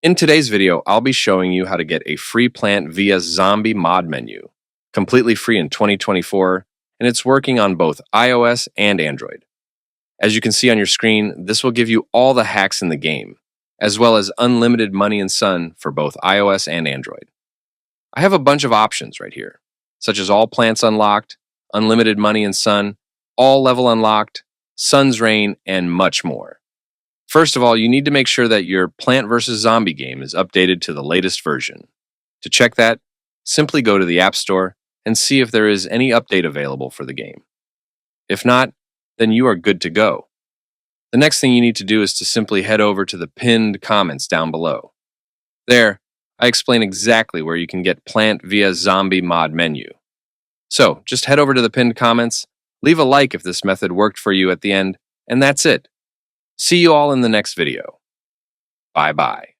In today's video, I'll be showing you how to get a free plant via Zombie mod menu, completely free in 2024, and it's working on both iOS and Android. As you can see on your screen, this will give you all the hacks in the game, as well as unlimited money and sun for both iOS and Android. I have a bunch of options right here, such as all plants unlocked, unlimited money and sun, all level unlocked, sun's rain, and much more. First of all, you need to make sure that your Plant vs. Zombie game is updated to the latest version. To check that, simply go to the App Store and see if there is any update available for the game. If not, then you are good to go. The next thing you need to do is to simply head over to the pinned comments down below. There, I explain exactly where you can get Plant via Zombie mod menu. So, just head over to the pinned comments, leave a like if this method worked for you at the end, and that's it. See you all in the next video. Bye-bye.